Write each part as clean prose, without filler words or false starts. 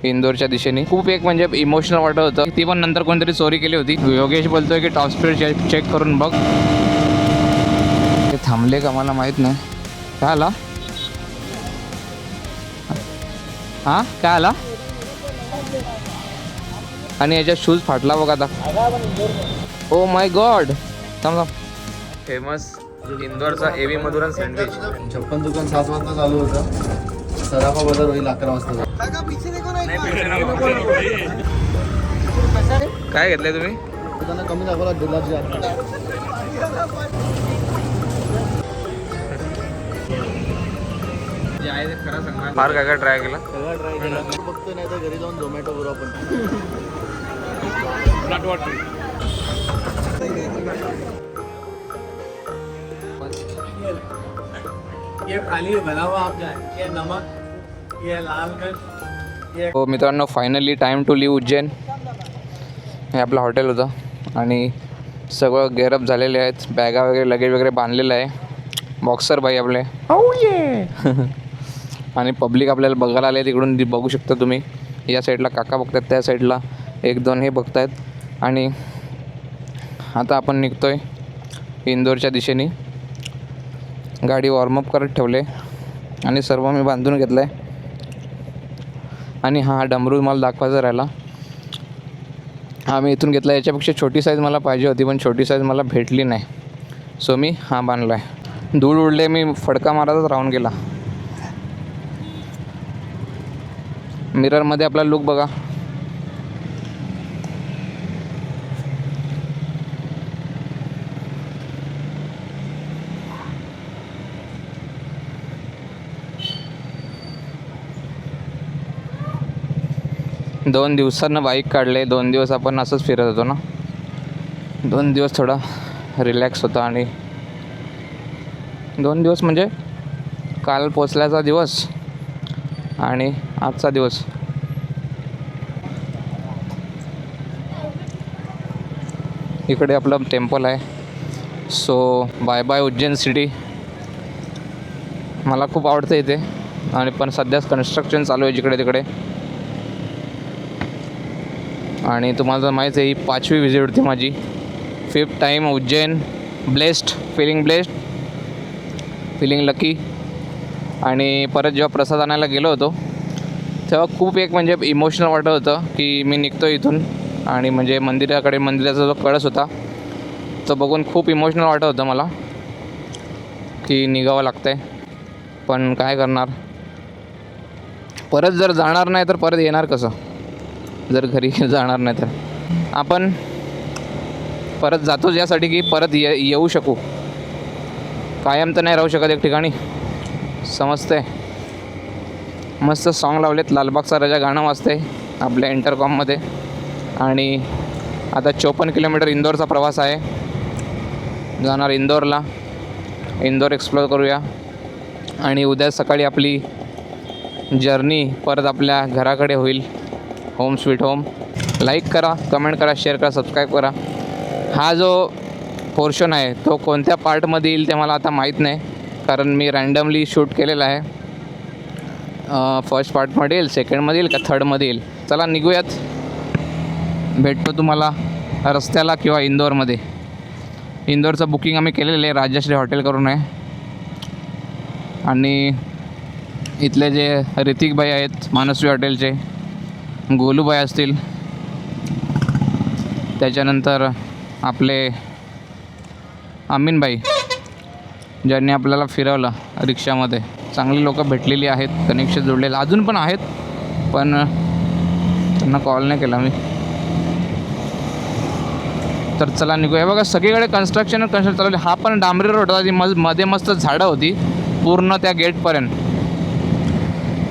इंदोरच्या दिशेने. खूप एक म्हणजे इमोशनल वाटत होतं. ती पण नंतर कोणतरी चोरी केली होती. योगेश बोलतोय की टॉप स्पीड चेक करून बघ. ते थांबले का मला माहीत नाही. काय आला? हां काय आला? आणि याच्या शूज फाटला बघ आता. Oh my God. थांब थांब. फेमस इंदोरचा एवी मधुरन सँडविच. 56 दुकान 7 वाजता चालू होतं. सराफा बाजार होईल 11 वाजता. काय घेतलंय तुम्ही? त्यांना कमी दाखवला गुलाबजी. जे आहे ते खरं सांगा. फार काय काय ट्राय केला? सगळं ट्राय केला. बघतो नाही तर घरी जाऊन झोमॅटो करू आपण. ये खाली बना हुआ आप जाए, ये नमक, ये लाल मिर्च. हो मित्रांनो, finally time to leave Ujjain. हे आपलं हॉटेल होतं आणि सगळं गेअरअप झालेले आहेत. बॅगा वगैरे लगेज वगैरे बांधलेलं आहे. बॉक्सर बाई आपले आणि पब्लिक आपल्याला बघायला आले. तिकडून बघू शकता तुम्ही. या साईडला काका बघतात, त्या साईडला एक दोन हे बघतायत. आणि आता आपण निघतो आहे इंदोरच्या दिशेने. गाडी वॉर्मअप करत ठेवले आणि सर्व मी बांधून घेतलं आहे. आणि हा डमरू मला दाखवायचा राहिला. हा मी इथून घेतला. याच्यापेक्षा छोटी साईज मला पाहिजे होती पण छोटी साईज मला भेटली नाही. सो मी हा बांधला आहे. धूळ उडले, मी फडका मारतच राहून गेला. मिररमध्ये आपला लुक बघा. दोन दिवसांनं बाईक काढले. 2 दिवस आपण असंच फिरत होतो ना. 2 दिवस थोडा रिलॅक्स होता. आणि 2 दिवस म्हणजे काल पोचल्याचा दिवस आणि आजचा दिवस. इकडे आपलं टेम्पल आहे. So bye bye Ujjain city. मला खूप आवडतं इथे. आणि पण सध्याच कन्स्ट्रक्शन चालू आहे जिकडे तिकडे. आणि तुम्हाला माहीत आहे ही 5वी विजिट होती माझी. 5th time Ujjain. Blessed, blessed, feeling lucky. आणि परत जेव्हा प्रसाद आणायला गेलो होतो तेव्हा खूप एक म्हणजे इमोशनल वाटत होतं की मी निघतो इथून. आणि म्हणजे मंदिराचा जो कळस होता तो बघून खूप इमोशनल वाटत होतं मला की निघावं लागतं आहे. पण काय करणार, परत जर जाणार नाही तर परत येणार कसं. जर घरी जाणार नाही तर आपण परत जातोच यासाठी की परत येऊ शकू. कायम तर नाही राहू शकत एक ठिकाणी, समजतंय. मस्त सॉन्ग लावलेत. लालबागचा राजा गाणं वाजते आपल्या इंटरकॉममध्ये. आणि आता 54 किलोमीटर इंदोरचा प्रवास आहे. जाणार इंदोरला. इंदोर एक्सप्लोर करूया. आणि उद्या सकाळी आपली जर्नी परत आपल्या घराकडे होईल. Home sweet home. लाईक करा, कमेंट करा, शेअर करा, सबस्क्राईब करा. हा जो पोर्शन आहे तो कोणत्या पार्टमध्ये येईल ते मला आता माहीत नाही, कारण मी रँडमली शूट केलेला आहे. फर्स्ट पार्टमध्ये येईल, सेकंडमध्ये येईल का थर्डमध्ये येईल. चला निघूयात. भेटतो तुम्हाला रस्त्याला किंवा इंदोरमध्ये. इंदोरचं बुकिंग आम्ही केलेलं आहे राजश्री हॉटेल करून आहे. आणि इथले जे ऋतिकबाई आहेत मानसवी हॉटेलचे, गोलूबाई असतील, त्याच्यानंतर आपले अमीनबाई ज्यांनी आपल्याला फिरवलं रिक्षामध्ये. चांगली लोकं भेटलेली आहेत, कनेक्शन जोडलेलं अजून पण आहेत, पण त्यांना कॉल नाही केला मी. तर चला निघूया. बघा सगळीकडे कन्स्ट्रक्शन चालू आहे. हा पण डांबरी रोड होता, ती मध्ये मस्त झाडं होती पूर्ण त्या गेटपर्यंत.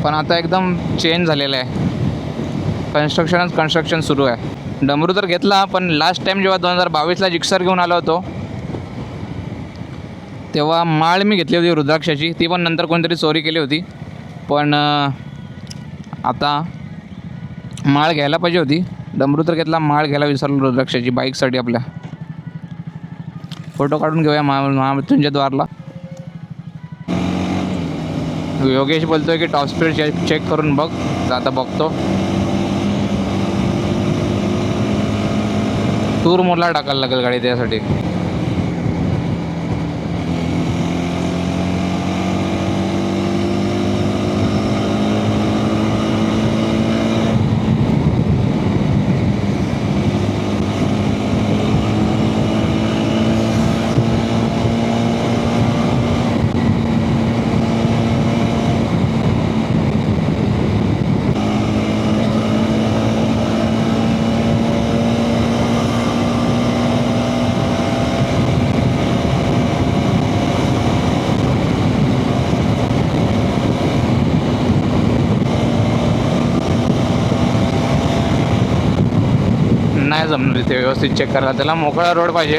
पण आता एकदम चेंज झालेलं आहे. कन्स्ट्रक्शन सुरू आहे. डमरू तर घेतला, पण लास्ट टाईम जेव्हा 2022ला जिक्सर घेऊन आलो होतो तेव्हा माळ मी घेतली होती रुद्राक्षाची. ती पण नंतर कोणतरी चोरी केली होती. पण आता माळ घ्यायला पाहिजे होती. डमरू तर घेतला, माळ घ्यायला विसरलो रुद्राक्षाची बाईकसाठी आपल्या. फोटो काढून घेऊया महामृत्युंजय द्वारला. योगेश बोलतोय की टॉप स्पीड चेक करून बघ. आता बघतो. टूर मोडला टाकायला लागेल गाडी त्यासाठी. नाही जमणार इथे व्यवस्थित चेक करायला, त्याला मोकळा रोड पाहिजे.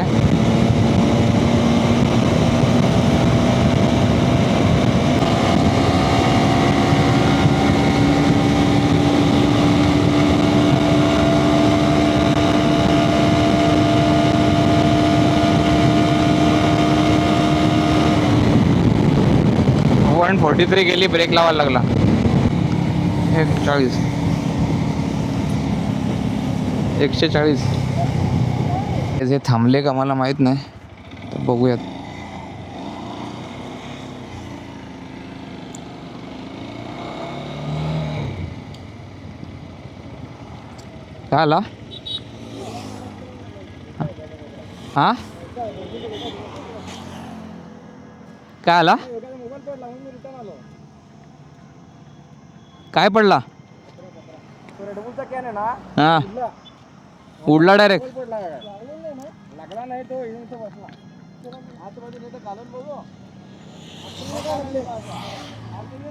वन 43 गेली, ब्रेक लावायला लागला. 140 140. हे थांबले का मला माहीत नाही, तर बघूयात. काय आला? हां काय आला? काय पडला? हां उडला डायरेक्ट. लागला नाही तो बसला आतमध्ये नाही तर घालून बघू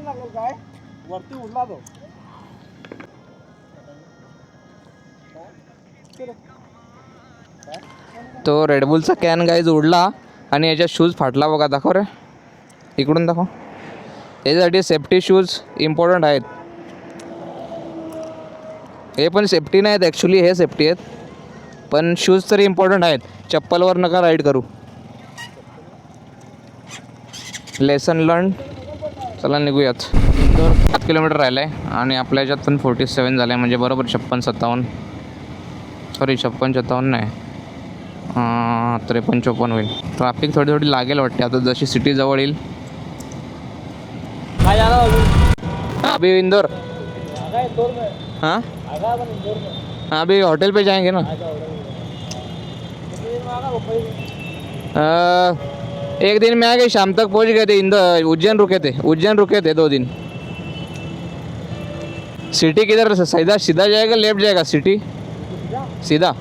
लागेल काय वरती उडला तो रेडबुलचा कॅन गाईज उडला आणि याच्या शूज फाटला बघा. दाखव रे, इकडून दाखव. याच्यासाठी सेफ्टी शूज इम्पॉर्टंट आहेत. हे पण सेफ्टी नाही आहेत ॲक्च्युली, हे सेफ्टी आहेत, पण शूज तरी इम्पॉर्टंट आहेत. चप्पलवर नका राईड करू. Lesson learn. चला निघूयात. तर 7 किलोमीटर राहिलं आहे आणि आपल्या ह्याच्यात पण 47 झालं आहे, म्हणजे बरोबर 56-57. सॉरी 56-57 नाही, 53-54 होईल. ट्रॅफिक थोडी थोडी लागेल वाटते आता, जशी सिटी जवळ येईल. अभी इंदौर. हाँ अभी होटल पे जाएंगे ना. एक दिन में आ गए, शाम तक पहुंच गए थे. उज्जैन रुके थे 2 दिन. सिटी किधर से सीधा जाएगा लेफ्ट जाएगा? सिटी सीधा.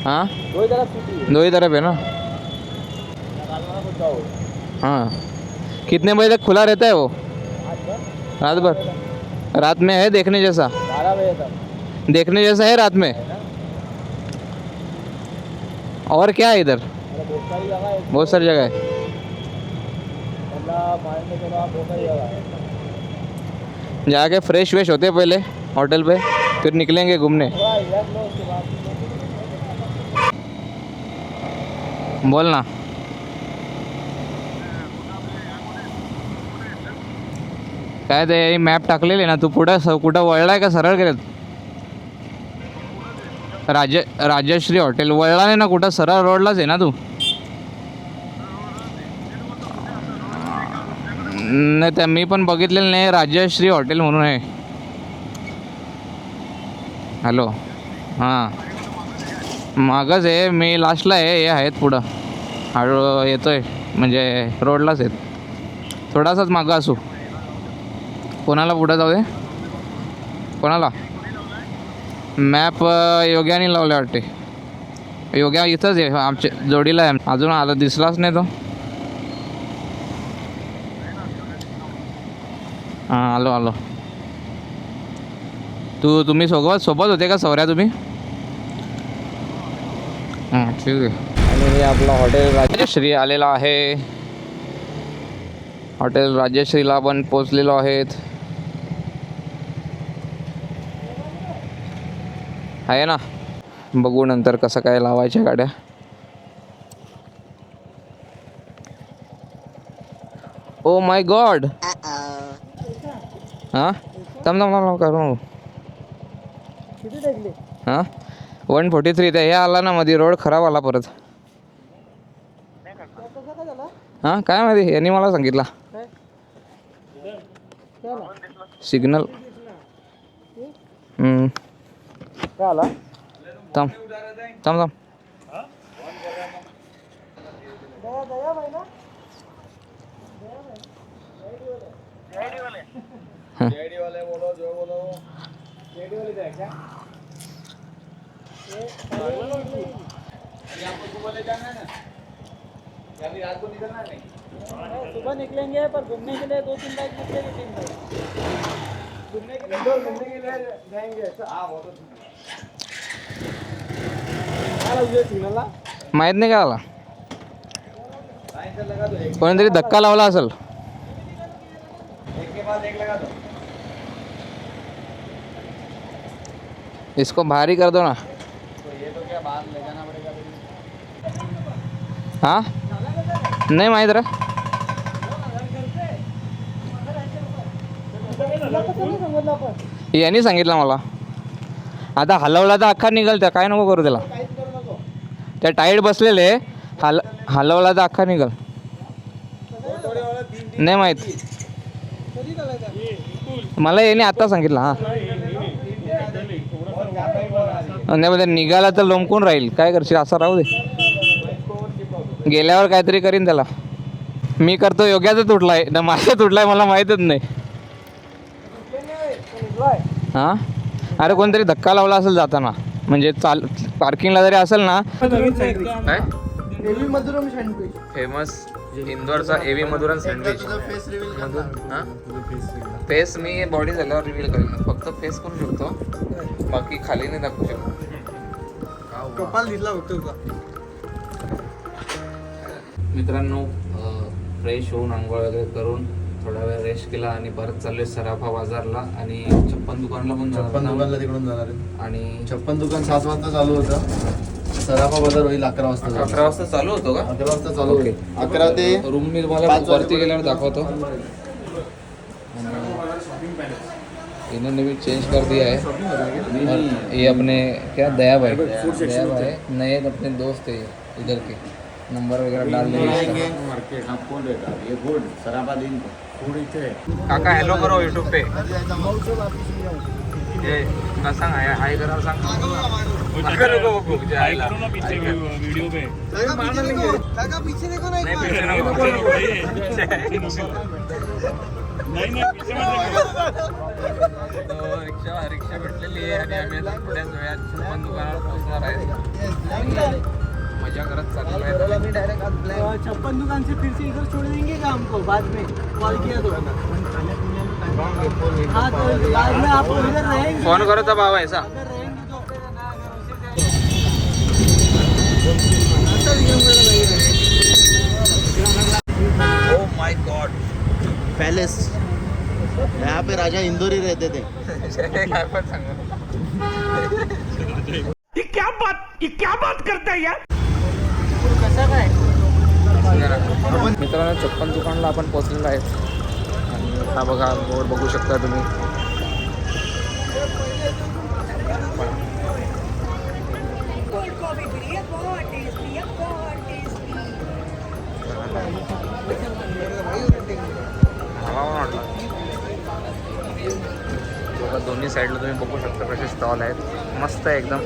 हाँ दो ही तरफ है ना. हाँ कितने बजे तक खुला रहता है वो? रात भर. रात में है देखने जैसा? 12 बजे तक देखने जैसा है रात में. और क्या है इधर? बहुत सारी जगह है. जाके फ्रेश वेश होते पहले होटल पे, फिर निकलेंगे घूमने. बोल ना. काय ते मॅप टाकलेले ना तू, पुढं कुठं वळलाय का सरळ गेलेत? राजश्री हॉटेल वळला नाही ना कुठं, सरळ रोडलाच आहे ना तू. नाही त्या मी पण बघितलेलं नाही, राजश्री हॉटेल म्हणून आहे. हॅलो हां मागच आहे मी, लास्टला आहे. हे आहेत पुढं, हळू येतोय म्हणजे रोडलाच आहेत. थोडासाच मागं असू. कोणाला पुढं जाऊ दे? कोणाला? मॅप योग्याने लावले वाटते. योग्या इथंच आहे आमच्या जोडीला आहे. अजून आला दिसलाच नाही तो. हां आलो. तुम्ही सोबत होते का सौर्या तुम्ही? हां ठीक आहे. आणि हे आपलं हॉटेल राजश्री आलेला आहे. हॉटेल राजश्रीला आपण पोचलेलो आहेत. आहे ना, बघू नंतर कसं काय लावायच्या गाड्या. Oh my God. हां थांब करू. किती टाकले? हां 143 त्या हे आला ना मध्ये रोड खराब आला परत. हां काय माहिती यांनी मला सांगितला सिग्नल. थांब थांब थांब. सुबह निकलेंगे पर घूमने के लिए 2-3 बाइक निकलेंगे. घूमने के लिए जाएंगे. माहीत नाही का आला कोणीतरी धक्का लावला असेल. इसको भारी कर दो ना. हाँ नाही माहीत रे. यांनी सांगितलं मला. आता हलवला तर अख्खा निघाल त्या काय नको करू त्याला. त्या टाईट बसलेले हलवला तर अख्खा निघाल. नाही माहीत मला याने आता सांगितलं. हां नाही निघाला तर लोंबकून राहील. काय करशील असं राहू दे. गेल्यावर काहीतरी करीन त्याला. मी करतो योग्याचं तुटलाय ना माझं तुटलाय मला माहीतच नाही. हां अरे कोणतरी धक्का लावला असेल जाताना म्हणजे पार्किंगला जरी असेल ना. काय एवी मधुरम सँडविच फेमस इंदोरचा एवी मधुरम सँडविच. फेस रिव्हील हां फेस मी बॉडी झाल्यावर रिव्हील करेन. फक्त फेस करू शकतो बाकी खाली नाही दाखवू शकतो. कपाल दिसला होतो का मित्रांनो फ्रेश होऊन आंघोळ वगैरे करून थोडा वेळ रेस्ट केला आणि परत चाललोय सराफा बाजारला आणि छप्पन दुकानला पण छप्पन दुकानला तिकडून जाणार आहे. आणि छप्पन दुकान 7 वाजता चालू होतं. सराफा बाजार होईल 11 वाजता. 11 वाजता चालू होतो का? 11 वाजता चालू होईल. 11 ते रूम मी तुम्हाला वरती गेल्यावर दाखवतो. इन्होंने भी चेंज कर दिया है. और ये अपने क्या दया भाई नए अपने दोस्त है इधर के नंबर वगैरह डाल देंगे. काका हॅलो करो यूट्यूब पे. ये ना सांग हाय करा सांग. वीडियो पे काका पीछे देखो ना. नाही पीछे नको. नाही पीछे मत रिक्षा भेटलेली आहे आणि आम्ही आता थोड्याच वेळात छप्पन दुकानावर पोहोचणार आहे. मजा करत चाललो आहे. छप्पन दुकान से फिर से इधर छोड़ देंगे क्या हमको बाद में कॉल किया तो. हाँ तो बाद में आप इधर रहेंगे. फोन करो तब आवा ऐसा. अगर रहेंगे तो फिर ना ओ माय गॉड पैलेस. यहाँ पे राजा इंदौरी रहते थे. काय पण सांगू. क्या बात करता है यार. मित्रांनो 56 दुकानला आपण पोहोचलेलो आहे. आणि हा बघा बोर्ड बघू शकता तुम्ही. दोन्ही साईडला तुम्ही बघू शकता कसे स्टॉल आहेत. मस्त आहे एकदम.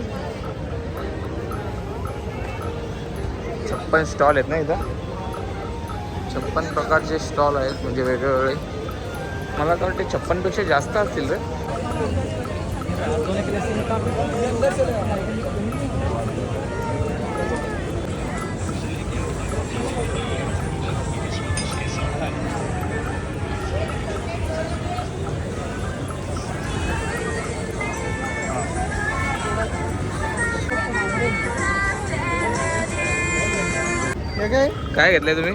56 स्टॉल आहेत ना इथं. 56 प्रकारचे स्टॉल आहेत म्हणजे वेगवेगळे. मला तर वाटते 56 पेक्षा जास्त असतील रे. काय घेतलंय तुम्ही?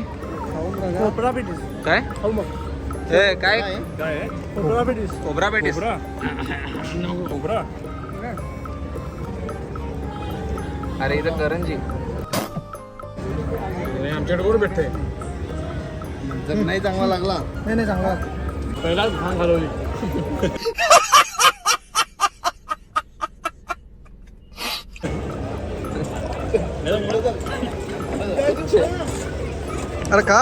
खोबरा पेटीस. काय खाऊ मग. काय काय खोबरा पेटीस. खोबरा पेटीस. खोबरा. अरे इथं करंजी. आमच्याकडे कोण भेटते. जर नाही चांगला लागला नाही चांगला. पहिलाच भांग घालवली. अरे का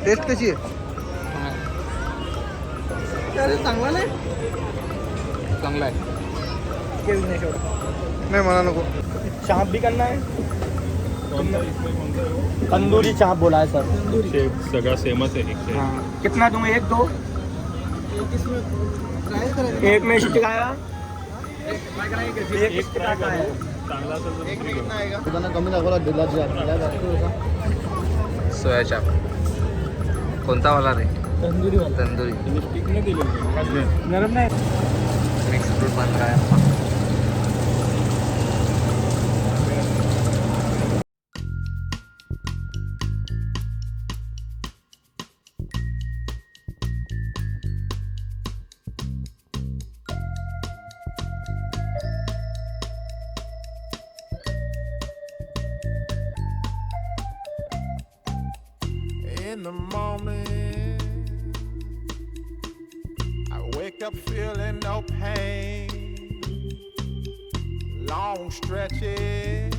टेस्ट कशी आहे अरे चांगला नाही चांगला आहे. नाही मला नको चाप भी करना है तंदूरी चाप बोला है सर सगळा सेमच आहे एक हाँ कितना दूँ एक दो एक में स्टिक आया एक स्टिक आता है चांगला असेल तर free घेऊ. दुकानात कमी दाखवला दिला सोया चाप कोणता वाला रे? तंदूरी वाला तंदुरी. तुम्ही stick नाही दिली नरम नहीं मिक्स फ्रूट बन रहा है. In the morning, I wake up feeling no pain. Long stretches,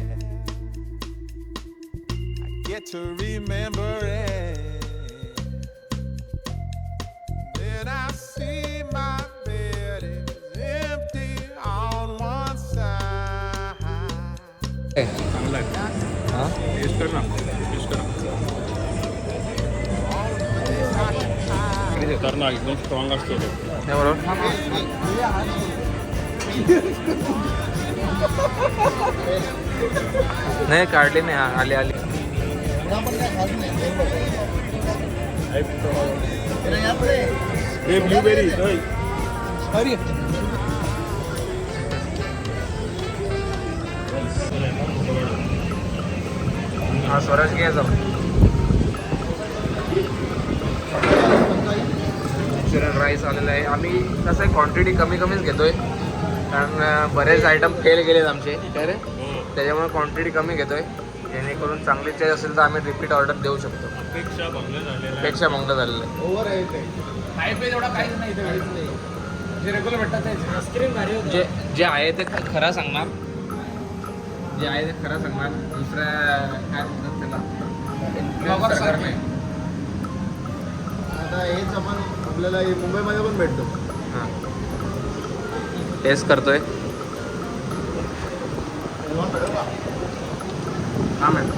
I get to remember it. Then I see my bed is empty on one side. चांगला आहे हां टेस्ट कर ना टेस्ट कर खतरनाक एकदम स्ट्रॉंग असतो तो. हे बरोबर. नाही काढली नाही आली आली. हे ब्लूबेरी हा स्वराज घ्यायचा. मंचुरियन राईस आलेला आहे. आम्ही कसं आहे क्वांटिटी कमी कमीच घेतो आहे कारण बरेच आयटम फेल गेलेत आमचे काय रे त्याच्यामुळे क्वांटिटी कमी घेतो आहे जेणेकरून चांगली चॉईस असेल तर आम्ही रिपीट ऑर्डर देऊ शकतो. अपेक्षा भंग झालेला आहे. पेक्षा मंग झालेलं आहे. ओव्हर आहे ते हायवे एवढा काहीच नाही इथे काहीच नाही जे रेग्युलर भेटतात ते आईस्क्रीम भारी होतं जे जे आहे ते खरं सांगणार जे आहे ते खरं सांगणार दुसऱ्या काय म्हणतात त्याला influencer करणे. आता हेच आपण आपल्याला हे मुंबईमध्ये पण भेटतो हां टेस्ट करतोय. हां मॅम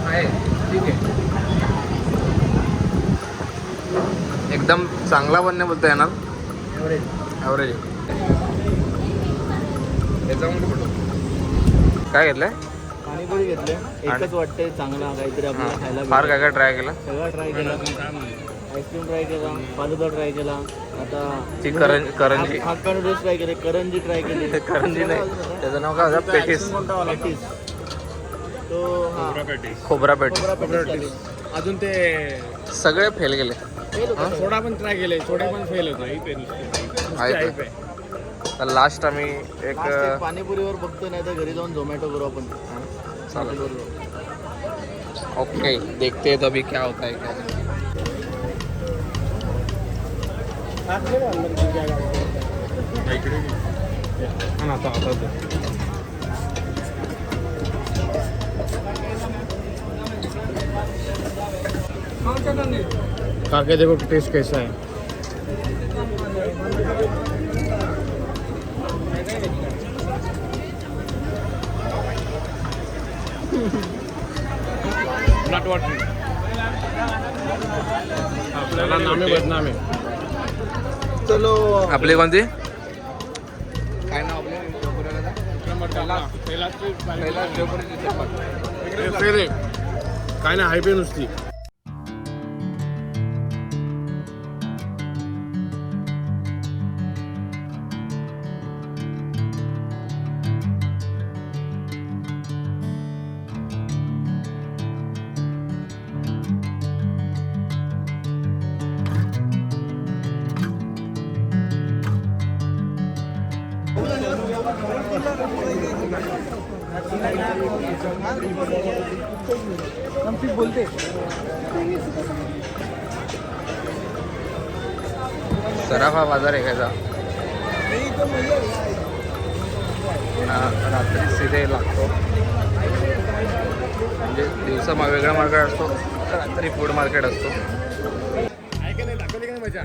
आहे ठीक आहे. एकदम चांगला पण नाही बोलता येणार ॲव्हरेज. त्याच्यामध्ये कुठं काय घेतलंय? पाणीपुरी घेतले एकच वाटते चांगला काहीतरी आपल्याला खायला हां फार काय काय ट्राय केलं. सगळा ट्राय केला आईस्क्रीम ट्राय केला फालुदा ट्राय केला आता ती करंजी हाक्का नूडल्स ट्राय केले करंजी ट्राय केली करंजी नाही त्याचं नाव काय होतं? पेटीस. पॅटीस तो हा खोबरा पेटीस. खोबरा पॅटीस अजून ते सगळे फेल गेले. सोडा पण ट्राय केले सोडा पण फेल होतो. आहे ते. तर लास्ट आम्ही एक पाणीपुरीवर बघतो नाही तर घरी जाऊन झोमॅटो करू आपण चालेल. ओके देखते हैं तो अभी क्या होता है क्या. काके देखो टेस्ट कैसा है. आपल्याला नामे बदनामे. चलो आपली कोणती काय नाव काय नाही हायवे नुसती. बोलते सराफा बाजार आहे का रात्री सीधे लागतो. म्हणजे दिवसा वेगळा मार्केट असतो, रात्री फूड मार्केट असतो. आहे का नाही, दाखवली का नाही मजा?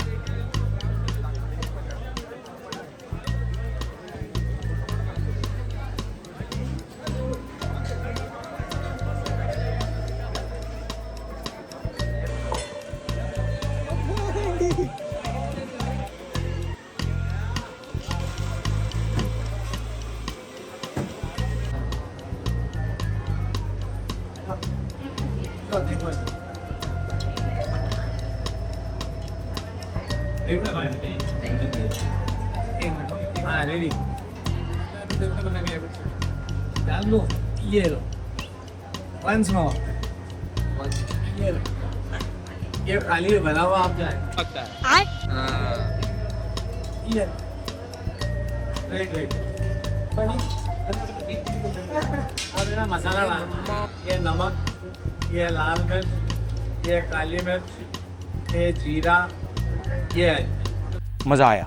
रेडी डाल दो ये लो वंस मोर ये लो ये खाली बना हुआ आप जाए ये राइट राइट और ना मसाला डालना ये नमक ये लाल मिर्च ये काली मिर्च ये जीरा ये मजा आया.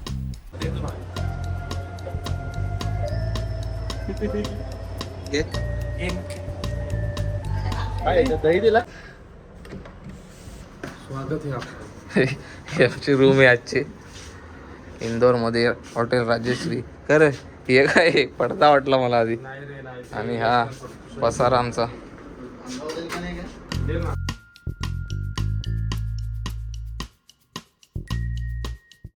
दही दिला स्वागत है आपका. ही आमची रूम आहे आजची इंदोरमध्ये हॉटेल राजेश्री. खरं हे काय पडदा वाटला मला आधी. आणि हा पसारा आमचा.